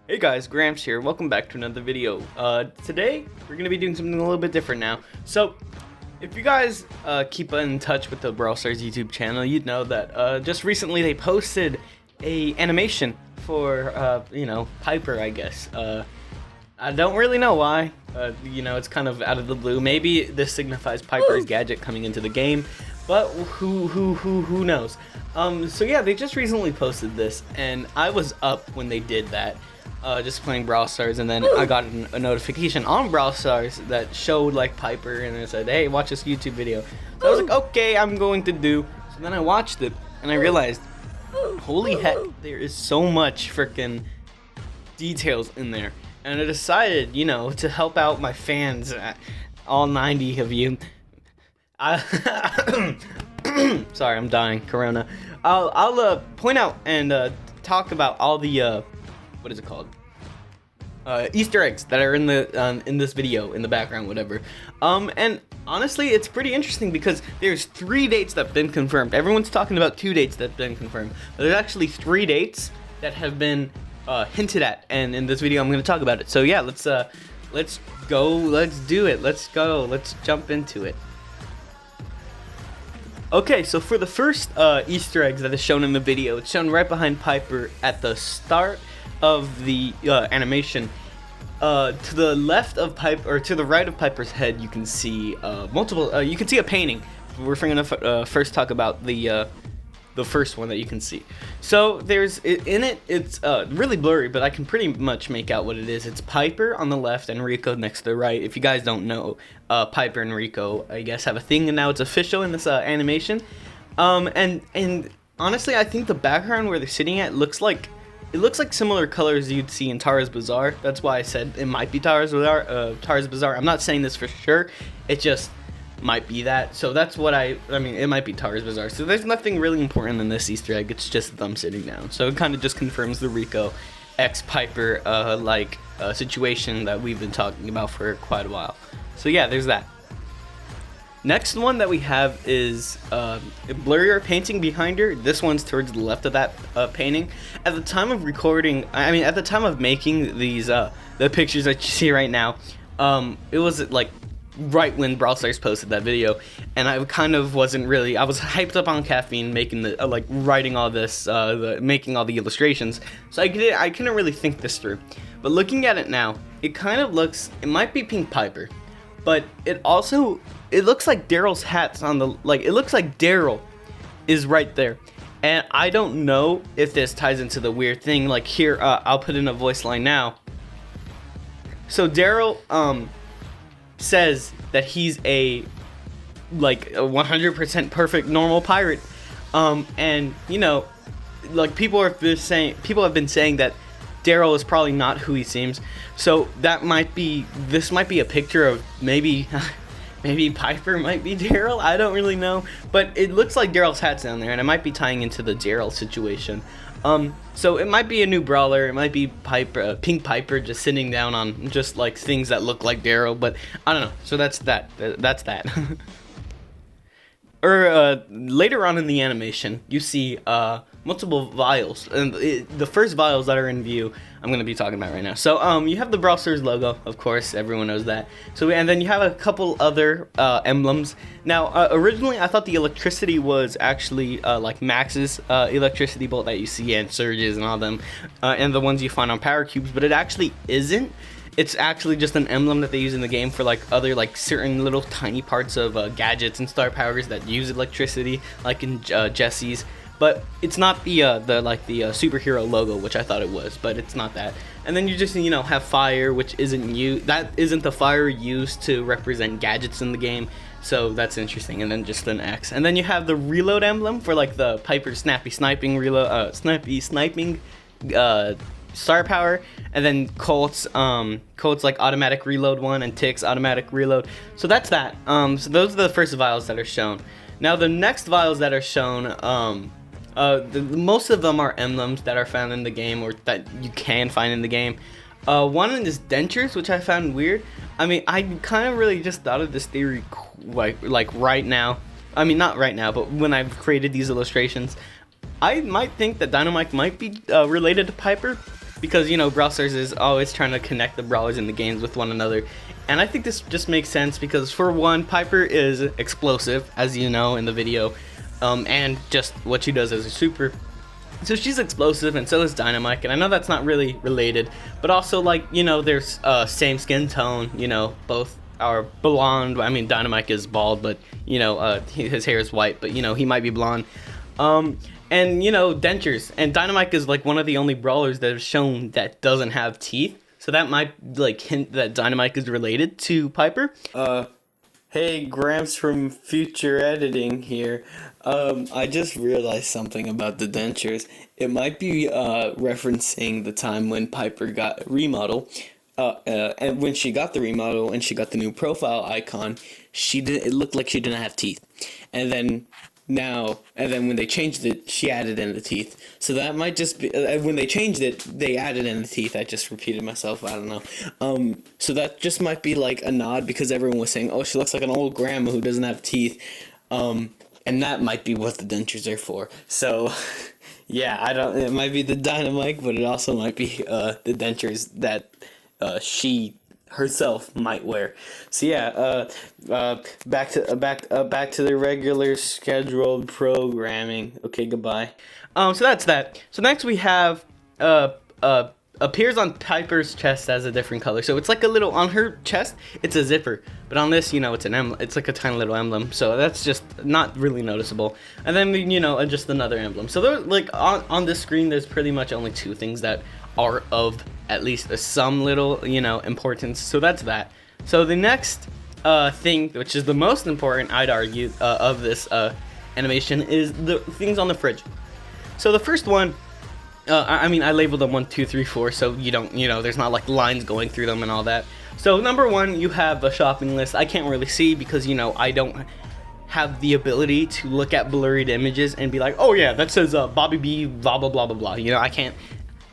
Hey guys, Gramps here. Welcome back to another video. Today we're gonna be doing something a little bit different now. So, if you guys keep in touch with the Brawl Stars YouTube channel, you'd know that just recently they posted a animation for Piper, I guess. I don't really know why. It's kind of out of the blue. Maybe this signifies Piper's gadget coming into the game, but who knows? So yeah, they just recently posted this, and I was up when they did that. Just playing Brawl Stars, and then I got a notification on Brawl Stars that showed like Piper, and it said, "Hey, watch this YouTube video." So I was like, "Okay, I'm going to do." So then I watched it, and I realized, holy heck, there is so much freaking details in there, and I decided, to help out my fans, all 90 of you. Sorry, I'm dying, Corona. I'll point out and talk about all the what is it called? Easter eggs that are in this video, in the background, whatever. And honestly, it's pretty interesting because there's 3 dates that have been confirmed. Everyone's talking about 2 dates that have been confirmed, but there's actually 3 dates that have been hinted at, and in this video I'm going to talk about it. So yeah, let's go, let's do it, let's go, let's jump into it. Okay, so for the first Easter eggs that is shown in the video, it's shown right behind Piper at the start of the animation. To the left of Piper, or to the right of Piper's head, you can see multiple. You can see a painting. We're gonna first talk about the first one that you can see. So there's in it. It's really blurry, but I can pretty much make out what it is. It's Piper on the left and Rico next to the right. If you guys don't know, Piper and Rico, I guess, have a thing, and now it's official in this animation. And honestly, I think the background where they're sitting at looks like similar colors you'd see in Tara's Bazaar. That's why I said it might be Tara's Bazaar. I'm not saying this for sure. It just might be that. So that's what I mean, it might be Tara's Bazaar. So there's nothing really important in this Easter egg. It's just them sitting down. So it kind of just confirms the Rico X Piper situation that we've been talking about for quite a while. So yeah, there's that. Next one that we have is a blurrier painting behind her. This one's towards the left of that painting. At the time of recording, at the time of making these, the pictures that you see right now, it was like right when Brawl Stars posted that video, and I kind of wasn't really, I was hyped up on caffeine, making the, writing all this, making all the illustrations, so I couldn't really think this through. But looking at it now, it kind of looks, it might be Pink Piper, but it looks like Daryl's hat's on the, it looks like Daryl is right there. And I don't know if this ties into the weird thing, like here, I'll put in a voice line now. So Daryl, says that he's a 100% perfect normal pirate. And people have been saying that Daryl is probably not who he seems. So this might be a picture of maybe Piper might be Daryl. I don't really know, but it looks like Daryl's hat's down there, and it might be tying into the Daryl situation. So it might be a new brawler. It might be Piper, Pink Piper, just sitting down on just things that look like Daryl, but I don't know. So that's that. That's that. Later on in the animation, you see multiple vials, and the first vials that are in view, I'm going to be talking about right now. So you have the Brawl Stars logo, of course, everyone knows that. So and then you have a couple other emblems. Now, originally I thought the electricity was actually Max's electricity bolt that you see, and Surge's and all them, and the ones you find on power cubes, but it actually isn't. It's actually just an emblem that they use in the game for other certain little tiny parts of gadgets and star powers that use electricity, like in Jesse's. But it's not the superhero logo, which I thought it was, but it's not that. And then you just have fire, which isn't the fire used to represent gadgets in the game. So that's interesting. And then just an X. And then you have the reload emblem for the Piper snappy sniping reload, star power, and then Colt's automatic reload one, and Tick's automatic reload. So that's that. So those are the first vials that are shown. Now the next vials that are shown, most of them are emblems that are found in the game, or that you can find in the game. One is Dentures, which I found weird. I kind of really just thought of this theory right now. Not right now, but when I've created these illustrations, I might think that Dynamike might be related to Piper. because Brawl Stars is always trying to connect the brawlers in the games with one another, and I think this just makes sense because for one, Piper is explosive, as you know in the video, and just what she does as a super. So she's explosive, and so is Dynamike, and I know that's not really related, but also, like, there's same skin tone, both are blonde. I mean, Dynamike is bald, but his hair is white, but he might be blonde. And dentures, and Dynamike is like one of the only brawlers that have shown that doesn't have teeth, so that might like hint that Dynamike is related to Piper. Hey, Gramps from Future Editing here. I just realized something about the dentures. It might be referencing the time when Piper got remodel. And when she got the remodel and she got the new profile icon, it looked like she didn't have teeth. And then when they changed it, she added in the teeth. So that might just be when they changed it, they added in the teeth. I just repeated myself. I don't know. So that just might be like a nod because everyone was saying, "Oh, she looks like an old grandma who doesn't have teeth," and that might be what the dentures are for. So, yeah, I don't. It might be the Dynamike, but it also might be the dentures that she herself might wear. So yeah, back to the regular scheduled programming. Okay, goodbye. So that's that. So next we have appears on Piper's chest as a different color. So it's like a little on her chest. It's a zipper, but on this, it's an emblem. It's like a tiny little emblem. So that's just not really noticeable. And then just another emblem. So there's like on this screen, there's pretty much only two things that are of at least some little importance. So that's that. So the next thing, which is the most important, I'd argue, of this animation, is the things on the fridge. So the first one, I labeled them 1, 2, 3, 4, so you don't, there's not like lines going through them and all that. So number one, you have a shopping list. I can't really see because I don't have the ability to look at blurred images and be like, oh yeah, that says Bobby B, blah blah blah blah blah.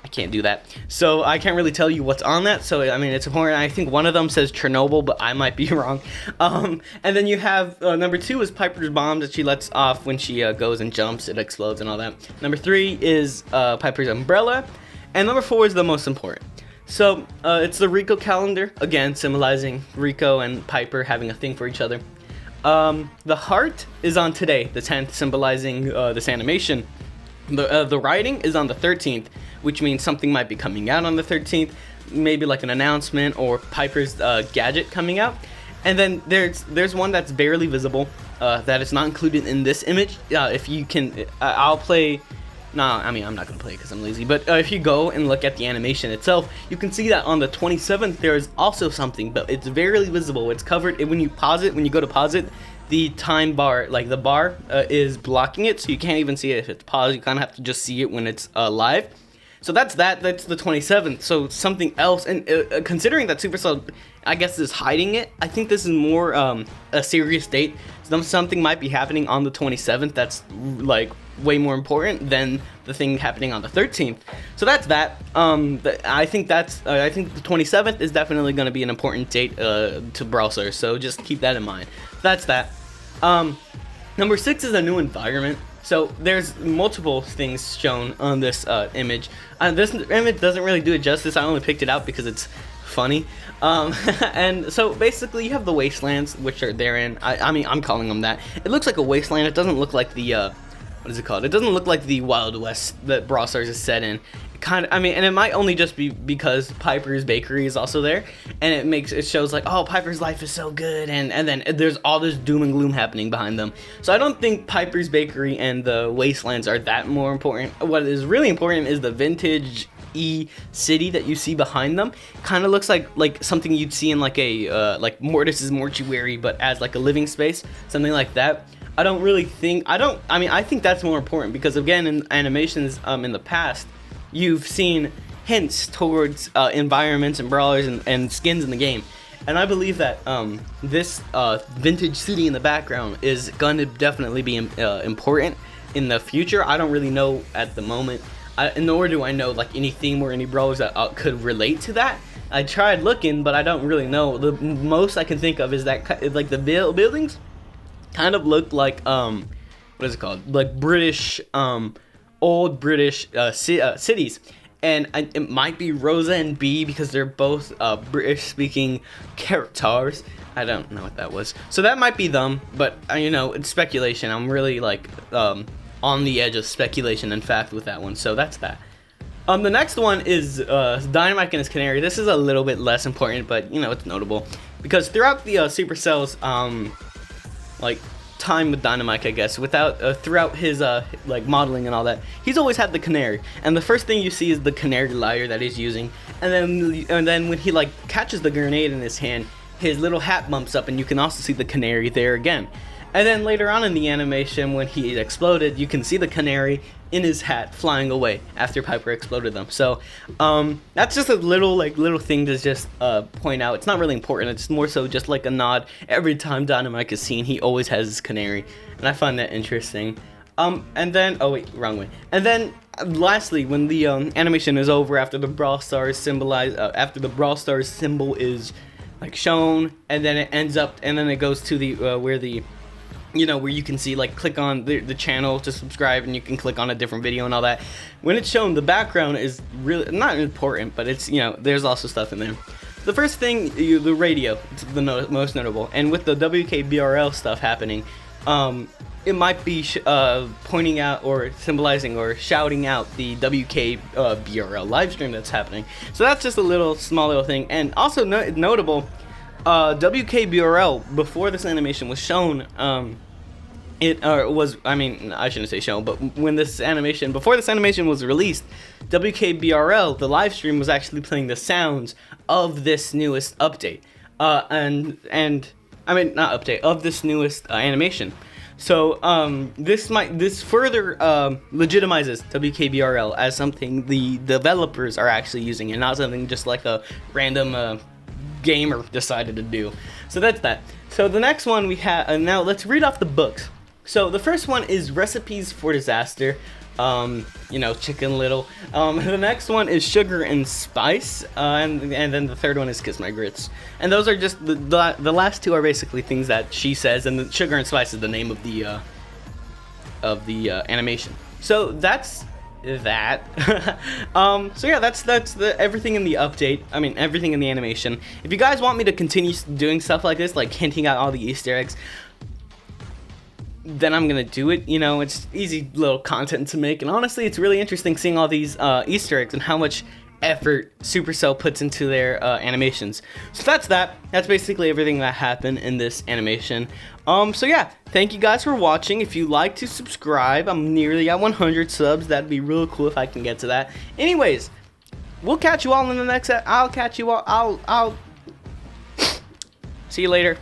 I can't do that. So I can't really tell you what's on that. So I mean, it's important. I think one of them says Chernobyl, but I might be wrong. And then you have number 2 is Piper's bomb that she lets off when she goes and jumps. It explodes and all that. Number 3 is Piper's umbrella, and number 4 is the most important. So it's the Rico calendar, again symbolizing Rico and Piper having a thing for each other. The heart is on today, the 10th, symbolizing this animation. The writing is on the 13th, which means something might be coming out on the 13th, maybe like an announcement or Piper's gadget coming out. And then there's one that's barely visible, that is not included in this image. If you can, I'll play. I'm not gonna play because I'm lazy. But if you go and look at the animation itself, you can see that on the 27th there is also something, but it's barely visible. It's covered when you pause it. When you go to pause it, the time bar, like the bar, is blocking it, so you can't even see it if it's paused. You kind of have to just see it when it's live. So that's the 27th. So something else, and considering that Supercell, I guess, is hiding it, I think this is more a serious date. Something might be happening on the 27th that's like way more important than the thing happening on the 13th. So that's that. I think the 27th is definitely going to be an important date to Brawl Stars. So just keep that in mind. That's that. Number 6 is a new environment. So there's multiple things shown on this image. This image doesn't really do it justice. I only picked it out because it's funny. And so basically you have the wastelands, which are therein. I'm calling them that. It looks like a wasteland. It doesn't look like the what is it called? It doesn't look like the Wild West that Brawl Stars is set in. And it might only just be because Piper's bakery is also there, and it shows like, oh, Piper's life is so good, and then there's all this doom and gloom happening behind them. So I don't think Piper's bakery and the wastelands are that more important. What is really important is the vintage city that you see behind them. Kind of looks like something you'd see in like a like Mortis's mortuary, but as like a living space, something like that. I think that's more important because, again, in animations in the past, you've seen hints towards environments and brawlers and skins in the game. And I believe that this vintage city in the background is going to definitely be important in the future. I don't really know at the moment, nor do I know like any theme or any brawlers that could relate to that. I tried looking, but I don't really know. The most I can think of is that like the buildings kind of look like what is it called? Like British old British cities. it might be Rosa and B because they're both British-speaking characters. I don't know what that was. So that might be them, but you know, it's speculation. I'm really like on the edge of speculation and fact with that one. So that's that. The next one is Dynamike and his canary. This is a little bit less important, but you know, it's notable because throughout the Supercell's like time with Dynamike, I guess, throughout his like modeling and all that, he's always had the canary. And the first thing you see is the canary lyre that he's using, and then when he like catches the grenade in his hand, his little hat bumps up, and you can also see the canary there again. And then later on in the animation, when he exploded, you can see the canary in his hat flying away after Piper exploded them. So that's just a little thing to just point out. It's not really important. It's more so just like a nod. Every time Dynamike is seen, he always has his canary, and I find that interesting. And then, oh wait, wrong way. And then lastly, when the animation is over, after the Brawl Stars after the Brawl Stars symbol is like shown, and then it ends up, and then it goes to the where you can see, like, click on the channel to subscribe, and you can click on a different video and all that. When it's shown, the background is really not important, but it's, you know, there's also stuff in there. The first thing, the radio, it's the most notable, and with the WKBRL stuff happening, it might be pointing out or symbolizing or shouting out the WKBRL live stream that's happening. So that's just a small little thing. And also notable, WKBRL, before this animation was shown, I shouldn't say shown, but before this animation was released, WKBRL, the live stream, was actually playing the sounds of this newest update. Of this newest animation. So this further legitimizes WKBRL as something the developers are actually using, and not something just like a random gamer decided to do. So that's that. So the next one we have, now let's read off the books. So the first one is Recipes for Disaster. Chicken Little. The next one is Sugar and Spice, and then the third one is Kiss My Grits. And those are just the last two are basically things that she says, and the Sugar and Spice is the name of the animation. So that's that. So yeah, that's everything in the update. I mean, everything in the animation. If you guys want me to continue doing stuff like this, like hinting out all the Easter eggs, then I'm gonna do it. You know, it's easy little content to make, and honestly, it's really interesting seeing all these Easter eggs and how much effort Supercell puts into their animations. So that's that. That's basically everything that happened in this animation. So yeah, thank you guys for watching. If you like to subscribe, I'm nearly at 100 subs. That'd be really cool if I can get to that. Anyways, we'll catch you all in the next. I'll catch you all. I'll see you later.